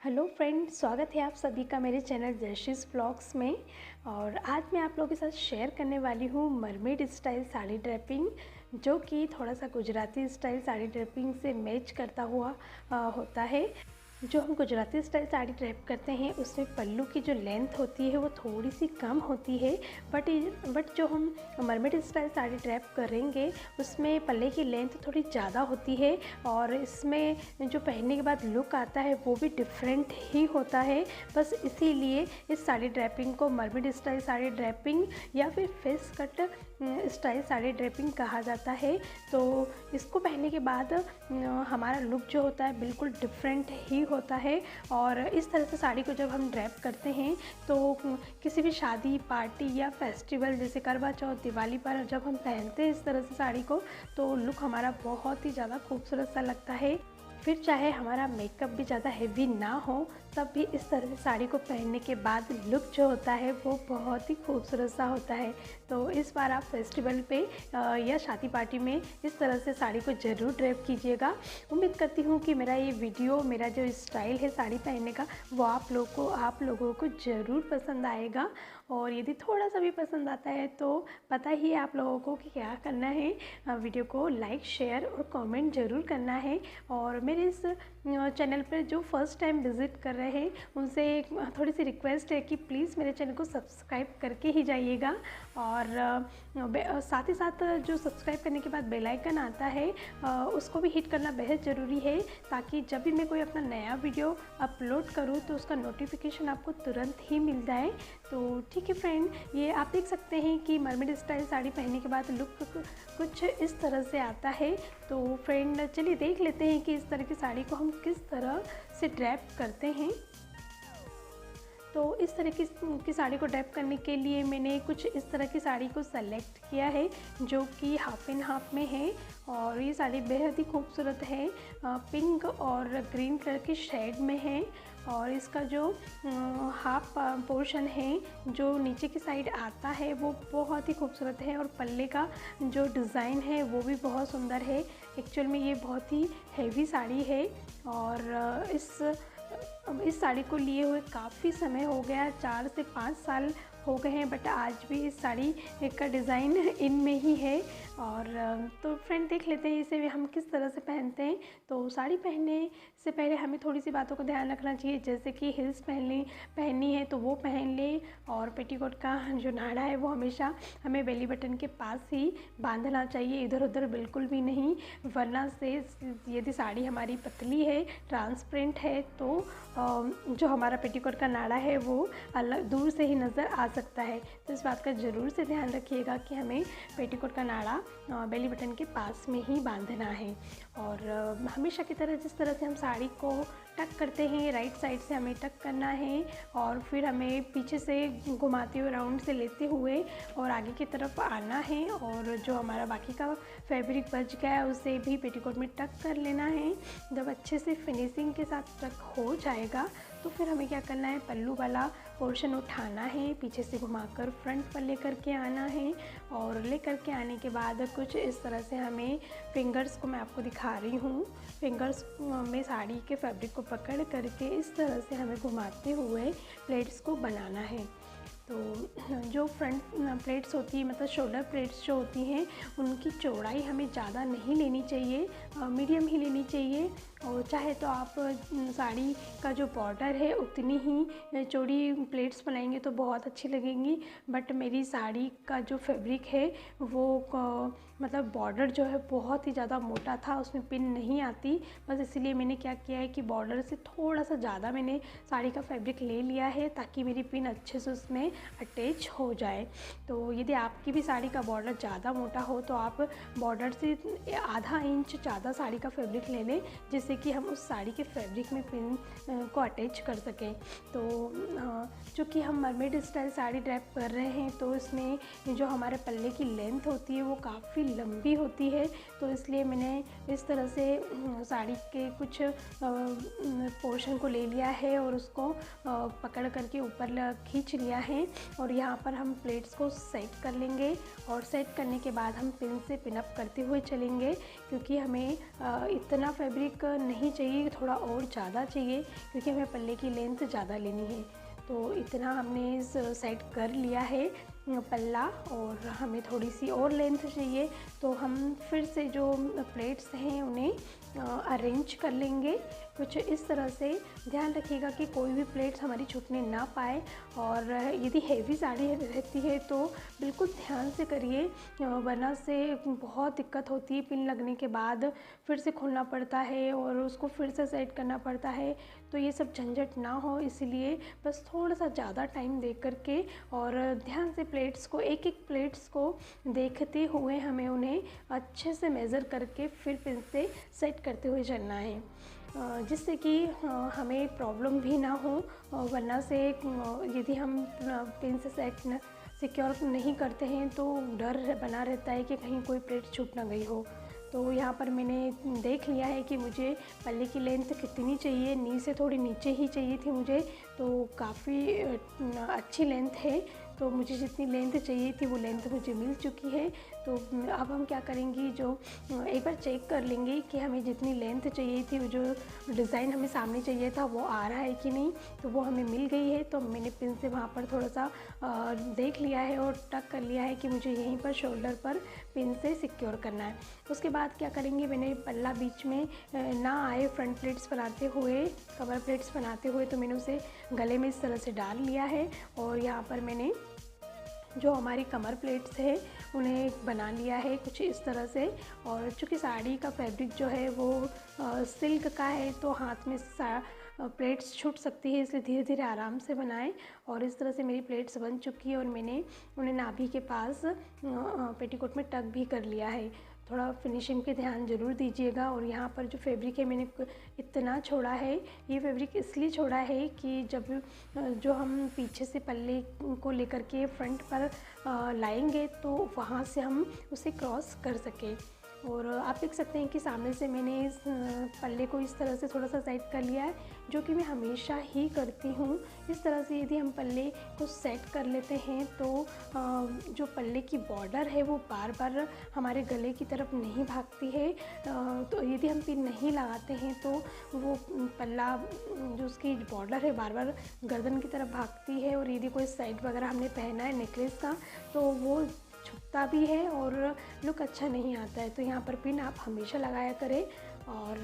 Hello friend, स्वागत है आप सभी का मेरे चैनल जयश्रीज व्लॉग्स में। और आज मैं आप लोगों के साथ शेयर करने वाली हूँ मरमेड स्टाइल साड़ी ड्रेपिंग, जो कि थोड़ा सा गुजराती स्टाइल साड़ी ड्रेपिंग से मैच करता हुआ होता है। जो हम गुजराती स्टाइल साड़ी ड्रेप करते हैं उसमें पल्लू की जो लेंथ होती है वो थोड़ी सी कम होती है, बट जो हम मरमेड स्टाइल साड़ी ड्रेप करेंगे उसमें पल्ले की लेंथ थोड़ी ज़्यादा होती है और इसमें जो पहनने के बाद लुक आता है वो भी डिफरेंट ही होता है। बस इसीलिए इस साड़ी ड्रेपिंग को मरमेड स्टाइल साड़ी ड्रेपिंग या फिर face cut style sari draping कहा जाता है। तो इसको पहनने के बाद हमारा लुक जो होता है बिल्कुल डिफरेंट ही होता है। और इस तरह से साड़ी को जब हम ड्रेप करते हैं तो किसी भी शादी पार्टी या फेस्टिवल जैसे करवा चौथ दिवाली पर जब हम पहनते हैं इस तरह से साड़ी को तो लुक हमारा बहुत ही ज़्यादा खूबसूरत सा लगता है। फिर चाहे हमारा मेकअप भी ज़्यादा हेवी ना हो तब भी इस तरह से साड़ी को पहनने के बाद लुक जो होता है वो बहुत ही खूबसूरत सा होता है। तो इस बार आप फेस्टिवल पे या शादी पार्टी में इस तरह से साड़ी को ज़रूर ड्रेप कीजिएगा। उम्मीद करती हूँ कि मेरा ये वीडियो, मेरा जो स्टाइल है साड़ी पहनने का वो आप लोगों को ज़रूर पसंद आएगा। और यदि थोड़ा सा भी पसंद आता है तो पता ही है आप लोगों को कि क्या करना है, वीडियो को लाइक शेयर और कमेंट ज़रूर करना है। और मेरे इस चैनल पर जो फर्स्ट टाइम विज़िट कर रहे हैं उनसे थोड़ी सी रिक्वेस्ट है कि प्लीज़ मेरे चैनल को सब्सक्राइब करके ही जाइएगा। और साथ ही साथ जो सब्सक्राइब करने के बाद बेल आइकन आता है उसको भी हिट करना बेहद ज़रूरी है, ताकि जब भी मैं कोई अपना नया वीडियो अपलोड करूँ तो उसका नोटिफिकेशन आपको तुरंत ही मिल जाए। तो ठीक है फ्रेंड, ये आप देख सकते हैं कि मरमेड स्टाइल साड़ी पहनने के बाद लुक कुछ इस तरह से आता है। तो फ्रेंड चलिए देख लेते हैं कि इस तरह की साड़ी को हम किस तरह से ड्रेप करते हैं। तो इस तरह की साड़ी को ड्रेप करने के लिए मैंने कुछ इस तरह की साड़ी को सेलेक्ट किया है जो कि हाफ एंड हाफ में है। और ये साड़ी बेहद ही खूबसूरत है, पिंक और ग्रीन कलर की शेड में है। और इसका जो हाफ पोर्शन है जो नीचे की साइड आता है वो बहुत ही खूबसूरत है। और पल्ले का जो डिज़ाइन है वो भी बहुत सुंदर है। एक्चुअल में ये बहुत ही हैवी साड़ी है और इस साड़ी को लिए हुए काफ़ी समय हो गया, 4 से 5 साल हो गए हैं, बट आज भी इस साड़ी का डिज़ाइन इनमें ही है। और तो फ्रेंड देख लेते हैं इसे हम किस तरह से पहनते हैं। तो साड़ी पहनने से पहले हमें थोड़ी सी बातों का ध्यान रखना चाहिए, जैसे कि हिल्स पहननी है तो वो पहन ले। और पेटीकोट का जो नाड़ा है वो हमेशा हमें बेली बटन के पास ही बांधना चाहिए, इधर उधर बिल्कुल भी नहीं, वरना से यदि साड़ी हमारी पतली है, ट्रांसपेरेंट है तो जो हमारा पेटीकोट का नाड़ा है वो अलग दूर से ही नज़र आ सकता है। तो इस बात का ज़रूर से ध्यान रखिएगा कि हमें पेटीकोट का नाड़ा बेली बटन के पास में ही बांधना है। और हमेशा की तरह जिस तरह से हम साड़ी को टक करते हैं, राइट साइड से हमें टक करना है और फिर हमें पीछे से घुमाते हुए राउंड से लेते हुए और आगे की तरफ आना है। और जो हमारा बाकी का फैब्रिक बच गया है उसे भी पेटीकोट में टक कर लेना है। जब अच्छे से फिनिशिंग के साथ टक हो जाएगा तो फिर हमें क्या करना है, पल्लू वाला पोर्शन उठाना है, पीछे से घुमाकर फ्रंट पर लेकर के आना है। और लेकर के आने के बाद कुछ इस तरह से हमें फिंगर्स को, मैं आपको दिखा रही हूँ, फिंगर्स में साड़ी के फैब्रिक को पकड़ करके इस तरह से हमें घुमाते हुए प्लेट्स को बनाना है। तो जो फ्रंट प्लेट्स होती है, मतलब शोल्डर प्लेट्स जो होती हैं, उनकी चौड़ाई हमें ज़्यादा नहीं लेनी चाहिए, मीडियम ही लेनी चाहिए। और चाहे तो आप साड़ी का जो बॉर्डर है उतनी ही चौड़ी प्लेट्स बनाएंगे तो बहुत अच्छी लगेंगी। बट मेरी साड़ी का जो फैब्रिक है वो मतलब बॉर्डर जो है बहुत ही ज़्यादा मोटा था, उसमें पिन नहीं आती। बस इसीलिए मैंने क्या किया है कि बॉर्डर से थोड़ा सा ज़्यादा मैंने साड़ी का फैब्रिक ले लिया है ताकि मेरी पिन अच्छे से उसमें अटैच हो जाए। तो यदि आपकी भी साड़ी का बॉर्डर ज़्यादा मोटा हो तो आप बॉर्डर से आधा इंच ज़्यादा साड़ी का फैब्रिक ले लें, जिससे कि हम उस साड़ी के फैब्रिक में पिन को अटैच कर सकें। तो चूँकि हम मरमेड स्टाइल साड़ी ड्रेप कर रहे हैं तो इसमें जो हमारे पल्ले की लेंथ होती है वो काफ़ी लंबी होती है। तो इसलिए मैंने इस तरह से साड़ी के कुछ पोर्शन को ले लिया है और उसको पकड़ करके ऊपर खींच लिया है। और यहाँ पर हम प्लेट्स को सेट कर लेंगे और सेट करने के बाद हम पिन से पिन अप करते हुए चलेंगे, क्योंकि हमें इतना फैब्रिक नहीं चाहिए, थोड़ा और ज़्यादा चाहिए क्योंकि हमें पल्ले की लेंथ ज़्यादा लेनी है। तो इतना हमने सेट कर लिया है पल्ला, और हमें थोड़ी सी और लेंथ चाहिए। तो हम फिर से जो प्लेट्स हैं उन्हें अरेंज कर लेंगे कुछ इस तरह से। ध्यान रखिएगा कि कोई भी प्लेट्स हमारी छूटने ना पाए, और यदि हेवी साड़ी रहती है तो बिल्कुल ध्यान से करिए, वरना से बहुत दिक्कत होती है। पिन लगने के बाद फिर से खोलना पड़ता है और उसको फिर से सेट करना पड़ता है, तो ये सब झंझट ना हो इसलिए बस थोड़ा सा ज़्यादा टाइम दे करके और ध्यान से प्लेट्स को, एक एक प्लेट्स को देखते हुए हमें उन्हें अच्छे से मेज़र करके फिर पिन से सेट करते हुए चलना है, जिससे कि हमें प्रॉब्लम भी ना हो। वरना से यदि हम पिन से सेट सिक्योर नहीं करते हैं तो डर बना रहता है कि कहीं कोई प्लेट छूट ना गई हो। तो यहाँ पर मैंने देख लिया है कि मुझे पल्ले की लेंथ कितनी चाहिए, नी से थोड़ी नीचे ही चाहिए थी मुझे, तो काफ़ी अच्छी लेंथ है। तो मुझे जितनी लेंथ चाहिए थी वो लेंथ मुझे मिल चुकी है। तो अब हम क्या करेंगे, जो एक बार चेक कर लेंगे कि हमें जितनी लेंथ चाहिए थी, जो डिज़ाइन हमें सामने चाहिए था वो आ रहा है कि नहीं। तो वो हमें मिल गई है, तो मैंने पिन से वहाँ पर थोड़ा सा देख लिया है और टक कर लिया है कि मुझे यहीं पर शोल्डर पर पिन से सिक्योर करना है। उसके बाद क्या करेंगे, मैंने पल्ला बीच में ना आए फ्रंट प्लेट्स बनाते हुए, कवर प्लेट्स बनाते हुए, तो मैंने उसे गले में इस तरह से डाल लिया है। और यहाँ पर मैंने जो हमारी कमर प्लेट्स है उन्हें बना लिया है कुछ इस तरह से। और चूँकि साड़ी का फैब्रिक जो है वो सिल्क का है, तो हाथ में प्लेट्स छूट सकती है, इसलिए धीरे धीरे आराम से बनाएं। और इस तरह से मेरी प्लेट्स बन चुकी है और मैंने उन्हें नाभि के पास पेटीकोट में टक भी कर लिया है। थोड़ा फिनिशिंग पे ध्यान ज़रूर दीजिएगा। और यहाँ पर जो फैब्रिक है मैंने इतना छोड़ा है, ये फैब्रिक इसलिए छोड़ा है कि जब जो हम पीछे से पल्ले को लेकर के फ्रंट पर लाएंगे तो वहाँ से हम उसे क्रॉस कर सकें। और आप देख सकते हैं कि सामने से मैंने इस पल्ले को इस तरह से थोड़ा सा सेट कर लिया है, जो कि मैं हमेशा ही करती हूँ। इस तरह से यदि हम पल्ले को सेट कर लेते हैं तो जो पल्ले की बॉर्डर है वो बार बार हमारे गले की तरफ नहीं भागती है। तो यदि हम पिन नहीं लगाते हैं तो वो पल्ला जो उसकी बॉर्डर है बार बार गर्दन की तरफ भागती है, और यदि कोई सेट वगैरह हमने पहना है नेकलेस का तो वो छुपता भी है और लुक अच्छा नहीं आता है। तो यहाँ पर पिन आप हमेशा लगाया करें। और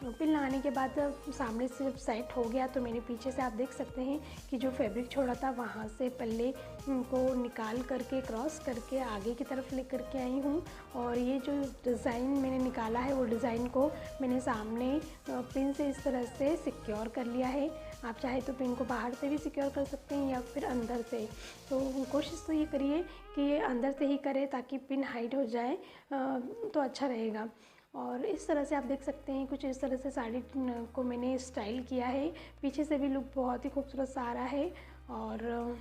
पिन लगाने के बाद सामने से जब सेट हो गया तो मैंने पीछे से आप देख सकते हैं कि जो फैब्रिक छोड़ा था वहाँ से पल्ले को निकाल करके क्रॉस करके आगे की तरफ ले करके आई हूँ। और ये जो डिज़ाइन मैंने निकाला है वो डिज़ाइन को मैंने सामने पिन से इस तरह से सिक्योर कर लिया है। आप चाहे तो पिन को बाहर से भी सिक्योर कर सकते हैं या फिर अंदर से। तो कोशिश तो ये करिए कि ये अंदर से ही करें ताकि पिन हाइड हो जाए तो अच्छा रहेगा। और इस तरह से आप देख सकते हैं कुछ इस तरह से साड़ी को मैंने स्टाइल किया है। पीछे से भी लुक बहुत ही खूबसूरत सा आ रहा है और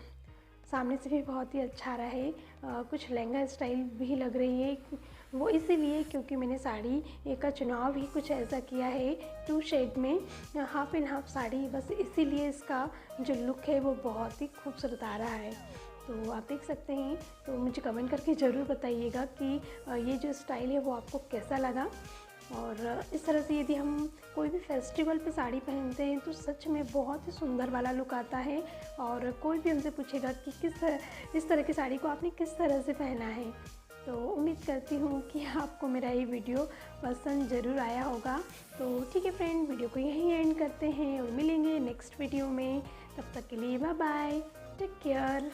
सामने से भी बहुत ही अच्छा आ रहा है। कुछ लहंगा स्टाइल भी लग रही है, वो इसीलिए क्योंकि मैंने साड़ी का चुनाव ही कुछ ऐसा किया है 2 शेड में, हाफ एंड हाफ साड़ी, बस इसीलिए इसका जो लुक है वो बहुत ही खूबसूरत आ रहा है। तो आप देख सकते हैं। तो मुझे कमेंट करके ज़रूर बताइएगा कि ये जो स्टाइल है वो आपको कैसा लगा। और इस तरह से यदि हम कोई भी फेस्टिवल पे साड़ी पहनते हैं तो सच में बहुत ही सुंदर वाला लुक आता है। और कोई भी हमसे पूछेगा कि इस तरह की साड़ी को आपने किस तरह से पहना है। तो उम्मीद करती हूँ कि आपको मेरा ये वीडियो पसंद ज़रूर आया होगा। तो ठीक है फ्रेंड, वीडियो को यहीं एंड करते हैं और मिलेंगे नेक्स्ट वीडियो में। तब तक के लिए बाय बाय, टेक केयर।